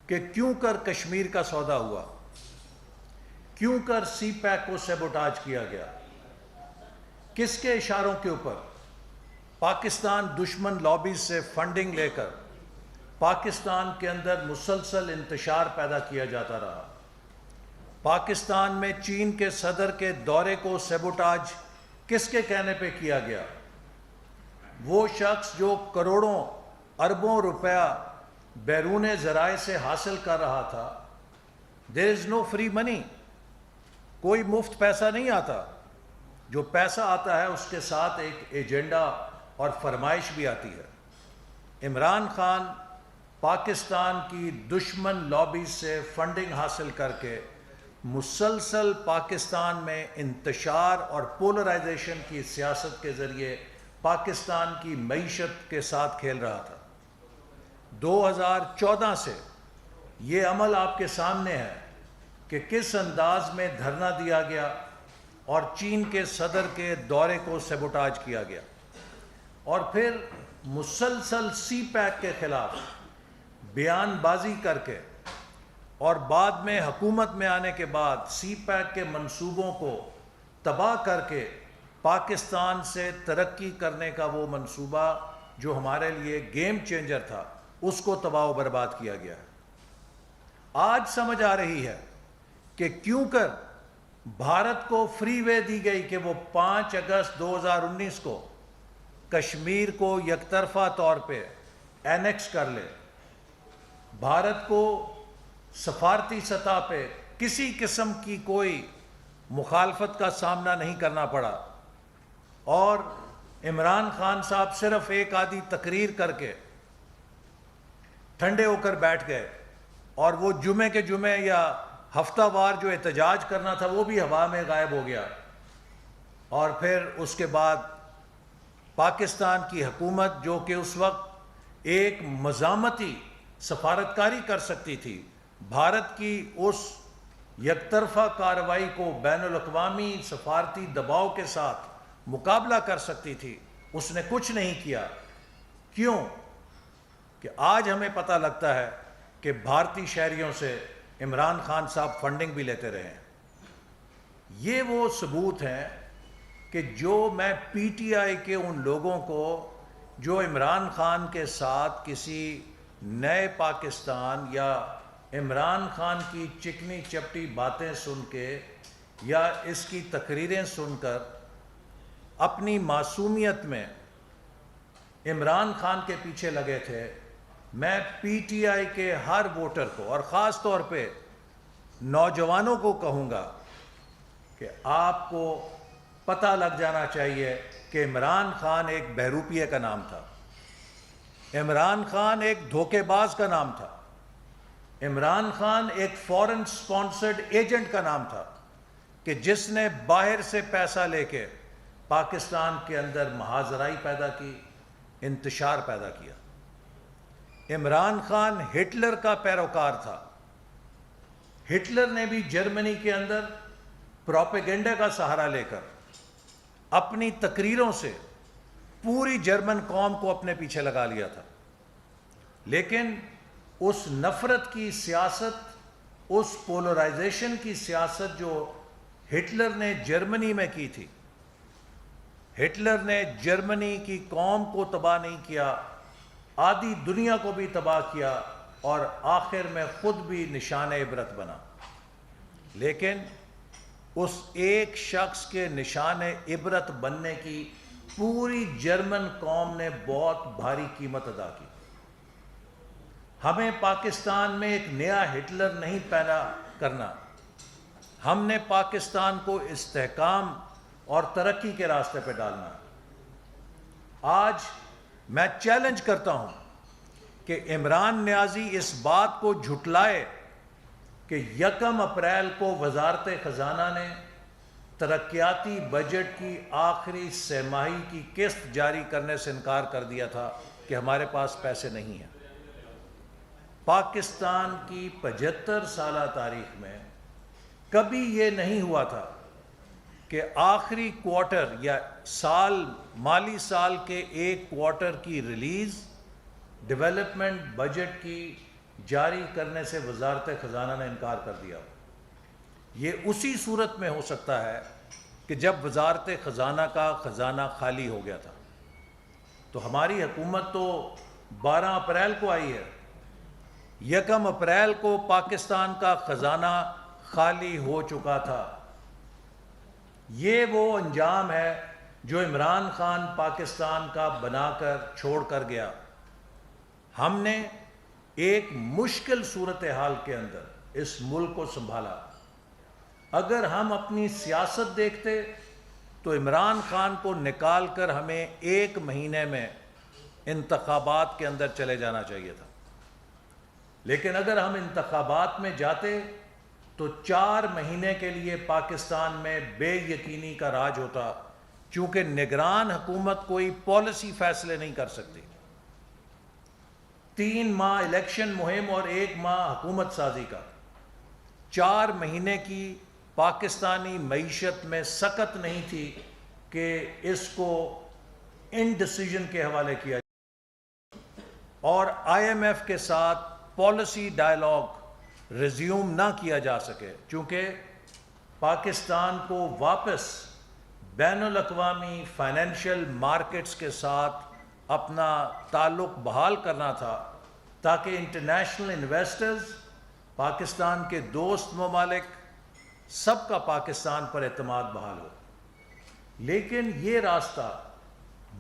کہ کیوں کر کشمیر کا سودا ہوا، کیوں کر سی پیک کو سیبوٹاج کیا گیا، کس کے اشاروں کے اوپر پاکستان دشمن لابیز سے فنڈنگ لے کر پاکستان کے اندر مسلسل انتشار پیدا کیا جاتا رہا۔ پاکستان میں چین کے صدر کے دورے کو سیبوٹاج کس کے کہنے پہ کیا گیا؟ وہ شخص جو کروڑوں اربوں روپیہ بیرون ذرائع سے حاصل کر رہا تھا۔ There is no free money، کوئی مفت پیسہ نہیں آتا۔ جو پیسہ آتا ہے اس کے ساتھ ایک ایجنڈا اور فرمائش بھی آتی ہے۔ عمران خان پاکستان کی دشمن لابیز سے فنڈنگ حاصل کر کے مسلسل پاکستان میں انتشار اور پولرائزیشن کی سیاست کے ذریعے پاکستان کی معیشت کے ساتھ کھیل رہا تھا۔ 2014 سے یہ عمل آپ کے سامنے ہے کہ کس انداز میں دھرنا دیا گیا اور چین کے صدر کے دورے کو سیبوٹاج کیا گیا، اور پھر مسلسل سی پیک کے خلاف بیان بازی کر کے، اور بعد میں حکومت میں آنے کے بعد سی پیک کے منصوبوں کو تباہ کر کے پاکستان سے ترقی کرنے کا وہ منصوبہ جو ہمارے لیے گیم چینجر تھا، اس کو تباہ و برباد کیا گیا ہے۔ آج سمجھ آ رہی ہے کہ کیوں کر بھارت کو فری وے دی گئی کہ وہ 5 اگست 2019 کو کشمیر کو یک طرفہ طور پہ اینیکس کر لے۔ بھارت کو سفارتی سطح پہ کسی قسم کی کوئی مخالفت کا سامنا نہیں کرنا پڑا، اور عمران خان صاحب صرف ایک آدھی تقریر کر کے ٹھنڈے ہو کر بیٹھ گئے، اور وہ جمعے کے جمعے یا ہفتہ وار جو احتجاج کرنا تھا وہ بھی ہوا میں غائب ہو گیا۔ اور پھر اس کے بعد پاکستان کی حکومت جو کہ اس وقت ایک مزاحمتی سفارتکاری کر سکتی تھی، بھارت کی اس یک طرفہ کارروائی کو بین الاقوامی سفارتی دباؤ کے ساتھ مقابلہ کر سکتی تھی، اس نے کچھ نہیں کیا۔ کیوں؟ کہ آج ہمیں پتہ لگتا ہے کہ بھارتی شہریوں سے عمران خان صاحب فنڈنگ بھی لیتے رہے ہیں۔ یہ وہ ثبوت ہیں کہ جو میں پی ٹی آئی کے ان لوگوں کو جو عمران خان کے ساتھ کسی نئے پاکستان یا عمران خان کی چکنی چپٹی باتیں سن کے یا اس کی تقریریں سن کر اپنی معصومیت میں عمران خان کے پیچھے لگے تھے، میں پی ٹی آئی کے ہر ووٹر کو اور خاص طور پہ نوجوانوں کو کہوں گا کہ آپ کو پتہ لگ جانا چاہیے کہ عمران خان ایک بہروپیے کا نام تھا، عمران خان ایک دھوکے باز کا نام تھا، عمران خان ایک فورن سپانسرڈ ایجنٹ کا نام تھا کہ جس نے باہر سے پیسہ لے کے پاکستان کے اندر مہاجرائی پیدا کی، انتشار پیدا کیا۔ عمران خان ہٹلر کا پیروکار تھا۔ ہٹلر نے بھی جرمنی کے اندر پروپیگنڈا کا سہارا لے کر اپنی تقریروں سے پوری جرمن قوم کو اپنے پیچھے لگا لیا تھا، لیکن اس نفرت کی سیاست، اس پولرائزیشن کی سیاست جو ہٹلر نے جرمنی میں کی تھی، ہٹلر نے جرمنی کی قوم کو تباہ نہیں کیا، آدھی دنیا کو بھی تباہ کیا، اور آخر میں خود بھی نشان عبرت بنا۔ لیکن اس ایک شخص کے نشان عبرت بننے کی پوری جرمن قوم نے بہت بھاری قیمت ادا کی۔ ہمیں پاکستان میں ایک نیا ہٹلر نہیں پیدا کرنا، ہم نے پاکستان کو استحکام اور ترقی کے راستے پہ ڈالنا۔ آج میں چیلنج کرتا ہوں کہ عمران نیازی اس بات کو جھٹلائے کہ 1 اپریل کو وزارت خزانہ نے ترقیاتی بجٹ کی آخری سہ ماہی کی قسط جاری کرنے سے انکار کر دیا تھا کہ ہمارے پاس پیسے نہیں ہیں۔ پاکستان کی 75 سالہ تاریخ میں کبھی یہ نہیں ہوا تھا کہ آخری کوارٹر یا مالی سال کے ایک کوارٹر کی ریلیز ڈیولپمنٹ بجٹ کی جاری کرنے سے وزارت خزانہ نے انکار کر دیا. یہ اسی صورت میں ہو سکتا ہے کہ جب وزارت خزانہ کا خزانہ خالی ہو گیا تھا. تو ہماری حکومت تو 12 اپریل کو آئی ہے. 1 اپریل کو پاکستان کا خزانہ خالی ہو چکا تھا. یہ وہ انجام ہے جو عمران خان پاکستان کا بنا کر چھوڑ کر گیا. ہم نے ایک مشکل صورتحال کے اندر اس ملک کو سنبھالا. اگر ہم اپنی سیاست دیکھتے تو عمران خان کو نکال کر ہمیں 1 مہینے میں انتخابات کے اندر چلے جانا چاہیے تھا. لیکن اگر ہم انتخابات میں جاتے تو 4 مہینے کے لیے پاکستان میں بے یقینی کا راج ہوتا، چونکہ نگران حکومت کوئی پالیسی فیصلے نہیں کر سکتی. 3 ماہ الیکشن مہم اور 1 ماہ حکومت سازی کا. 4 مہینے کی پاکستانی معیشت میں سکت نہیں تھی کہ اس کو انڈیسیژن کے حوالے کیا جائے اور IMF کے ساتھ پالیسی ڈائیلاگ ریزیوم نہ کیا جا سکے، چونکہ پاکستان کو واپس بین الاقوامی فائنینشیل مارکیٹس کے ساتھ اپنا تعلق بحال کرنا تھا تاکہ انٹرنیشنل انویسٹرز، پاکستان کے دوست ممالک، سب کا پاکستان پر اعتماد بحال ہو. لیکن یہ راستہ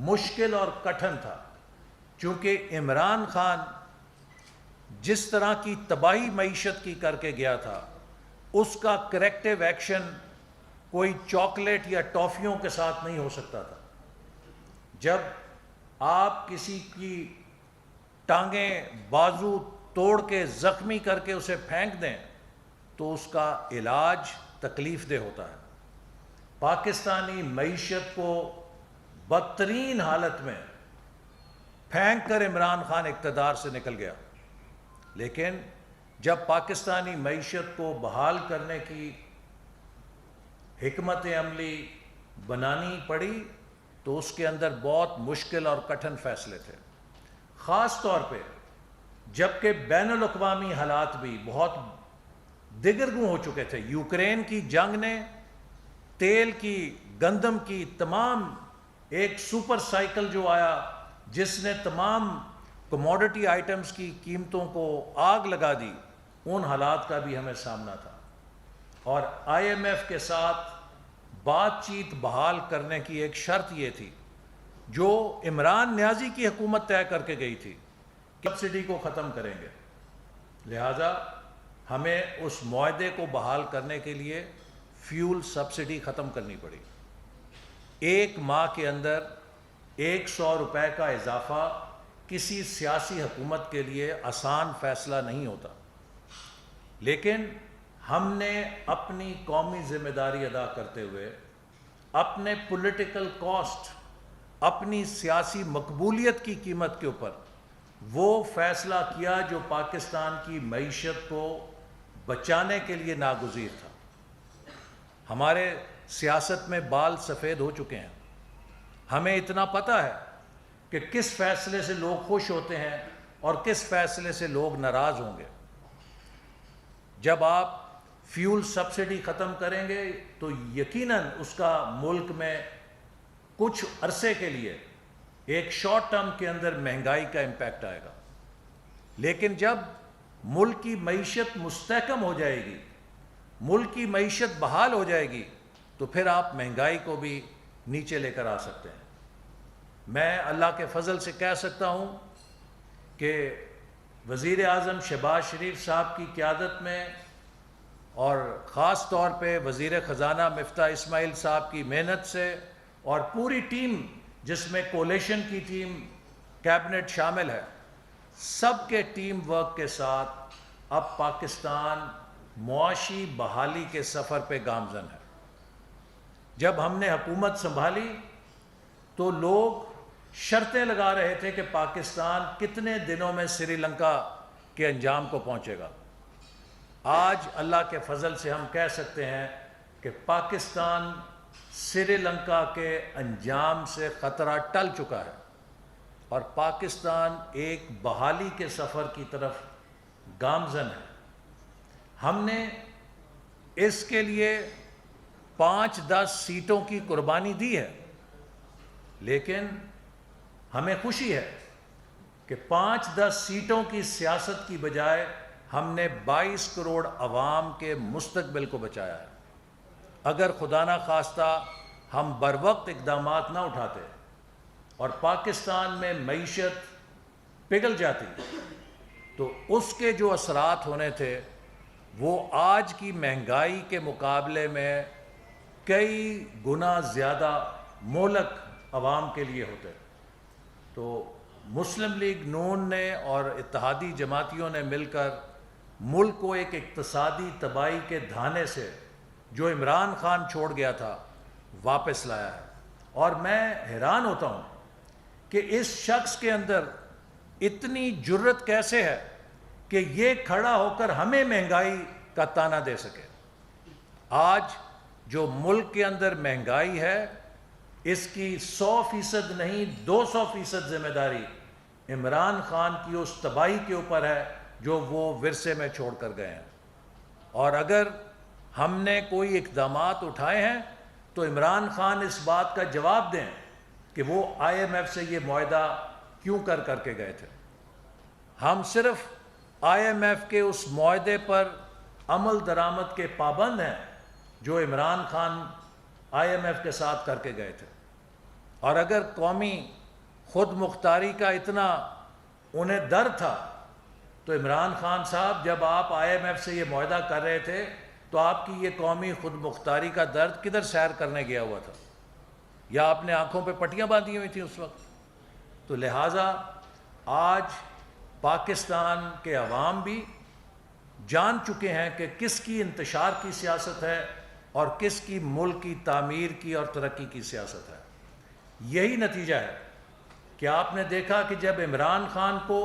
مشکل اور کٹھن تھا، چونکہ عمران خان جس طرح کی تباہی معیشت کی کر کے گیا تھا، اس کا کریکٹیو ایکشن کوئی چاکلیٹ یا ٹافیوں کے ساتھ نہیں ہو سکتا تھا. جب آپ کسی کی ٹانگیں بازو توڑ کے زخمی کر کے اسے پھینک دیں تو اس کا علاج تکلیف دہ ہوتا ہے. پاکستانی معیشت کو بدترین حالت میں پھینک کر عمران خان اقتدار سے نکل گیا. لیکن جب پاکستانی معیشت کو بحال کرنے کی حکمت عملی بنانی پڑی تو اس کے اندر بہت مشکل اور کٹھن فیصلے تھے. خاص طور پہ جبکہ بین الاقوامی حالات بھی بہت دگرگوں ہو چکے تھے. یوکرین کی جنگ نے تیل کی، گندم کی تمام ایک سپر سائیکل جو آیا جس نے تمام کموڈٹی آئٹمز کی قیمتوں کو آگ لگا دی، ان حالات کا بھی ہمیں سامنا تھا. اور IMF کے ساتھ بات چیت بحال کرنے کی ایک شرط یہ تھی جو عمران نیازی کی حکومت طے کر کے گئی تھی کہ سبسڈی کو ختم کریں گے. لہٰذا ہمیں اس معاہدے کو بحال کرنے کے لیے فیول سبسڈی ختم کرنی پڑی. 1 ماہ کے اندر 100 روپے کا اضافہ کسی سیاسی حکومت کے لیے آسان فیصلہ نہیں ہوتا. لیکن ہم نے اپنی قومی ذمہ داری ادا کرتے ہوئے اپنے پولیٹیکل کاسٹ، اپنی سیاسی مقبولیت کی قیمت کے اوپر وہ فیصلہ کیا جو پاکستان کی معیشت کو بچانے کے لیے ناگزیر تھا. ہمارے سیاست میں بال سفید ہو چکے ہیں. ہمیں اتنا پتہ ہے کہ کس فیصلے سے لوگ خوش ہوتے ہیں اور کس فیصلے سے لوگ ناراض ہوں گے. جب آپ فیول سبسڈی ختم کریں گے تو یقیناً اس کا ملک میں کچھ عرصے کے لیے ایک شارٹ ٹرم کے اندر مہنگائی کا امپیکٹ آئے گا. لیکن جب ملک کی معیشت مستحکم ہو جائے گی، ملک کی معیشت بحال ہو جائے گی، تو پھر آپ مہنگائی کو بھی نیچے لے کر آ سکتے ہیں. میں اللہ کے فضل سے کہہ سکتا ہوں کہ وزیر اعظم شہباز شریف صاحب کی قیادت میں اور خاص طور پہ وزیر خزانہ مفتاح اسماعیل صاحب کی محنت سے اور پوری ٹیم جس میں کولیشن کی ٹیم، کیبنٹ شامل ہے، سب کے ٹیم ورک کے ساتھ اب پاکستان معاشی بحالی کے سفر پہ گامزن ہے. جب ہم نے حکومت سنبھالی تو لوگ شرطیں لگا رہے تھے کہ پاکستان کتنے دنوں میں سری لنکا کے انجام کو پہنچے گا. آج اللہ کے فضل سے ہم کہہ سکتے ہیں کہ پاکستان سری لنکا کے انجام سے خطرہ ٹل چکا ہے اور پاکستان ایک بحالی کے سفر کی طرف گامزن ہے. ہم نے اس کے لیے 5-10 سیٹوں کی قربانی دی ہے، لیکن ہمیں خوشی ہے کہ 5-10 سیٹوں کی سیاست کی بجائے ہم نے 22 کروڑ عوام کے مستقبل کو بچایا ہے. اگر خدا نہ خواستہ ہم بروقت اقدامات نہ اٹھاتے اور پاکستان میں معیشت پگھل جاتی تو اس کے جو اثرات ہونے تھے وہ آج کی مہنگائی کے مقابلے میں کئی گنا زیادہ مہلک عوام کے لیے ہوتے. تو مسلم لیگ نون نے اور اتحادی جماعتیوں نے مل کر ملک کو ایک اقتصادی تباہی کے دھانے سے جو عمران خان چھوڑ گیا تھا واپس لایا ہے. اور میں حیران ہوتا ہوں کہ اس شخص کے اندر اتنی جرت کیسے ہے کہ یہ کھڑا ہو کر ہمیں مہنگائی کا تانا دے سکے. آج جو ملک کے اندر مہنگائی ہے اس کی 100% نہیں 200% ذمہ داری عمران خان کی اس تباہی کے اوپر ہے جو وہ ورثے میں چھوڑ کر گئے ہیں. اور اگر ہم نے کوئی اقدامات اٹھائے ہیں تو عمران خان اس بات کا جواب دیں کہ وہ IMF سے یہ معاہدہ کیوں کر کے گئے تھے. ہم صرف IMF کے اس معاہدے پر عمل درآمد کے پابند ہیں جو عمران خان IMF کے ساتھ کر کے گئے تھے. اور اگر قومی خود مختاری کا اتنا انہیں ڈر تھا تو عمران خان صاحب جب آپ IMF سے یہ معاہدہ کر رہے تھے تو آپ کی یہ قومی خود مختاری کا درد کدھر سیر کرنے گیا ہوا تھا؟ یا آپ نے آنکھوں پہ پٹیاں باندھی ہوئی تھیں اس وقت؟ تو لہٰذا آج پاکستان کے عوام بھی جان چکے ہیں کہ کس کی انتشار کی سیاست ہے اور کس کی ملک کی تعمیر کی اور ترقی کی سیاست ہے. یہی نتیجہ ہے کہ آپ نے دیکھا کہ جب عمران خان کو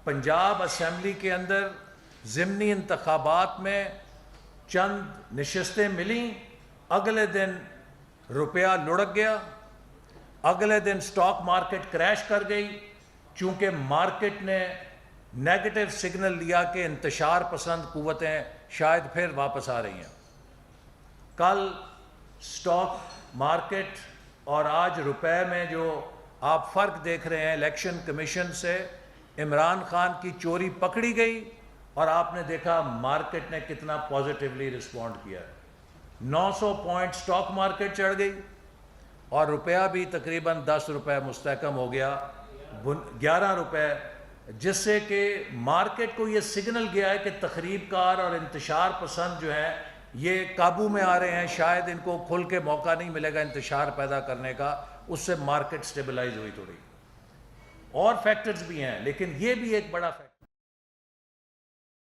پنجاب اسمبلی کے اندر ضمنی انتخابات میں چند نشستیں ملیں، اگلے دن روپیہ لڑک گیا، اگلے دن سٹاک مارکیٹ کریش کر گئی چونکہ مارکیٹ نے نیگیٹو سگنل لیا کہ انتشار پسند قوتیں شاید پھر واپس آ رہی ہیں. کل سٹاک مارکیٹ اور آج روپے میں جو آپ فرق دیکھ رہے ہیں، الیکشن کمیشن سے عمران خان کی چوری پکڑی گئی اور آپ نے دیکھا مارکیٹ نے کتنا پازیٹیولی رسپونڈ کیا. 900 پوائنٹ سٹاک مارکیٹ چڑھ گئی اور روپیہ بھی تقریباً 10 روپے مستحکم ہو گیا 11 روپے، جس سے کہ مارکیٹ کو یہ سگنل گیا ہے کہ تخریب کار اور انتشار پسند جو ہیں یہ قابو میں آ رہے ہیں، شاید ان کو کھل کے موقع نہیں ملے گا انتشار پیدا کرنے کا. اس سے مارکیٹ سٹیبلائز ہوئی تھوڑی. اور فیکٹرز بھی ہیں لیکن یہ بھی ایک بڑا فیکٹر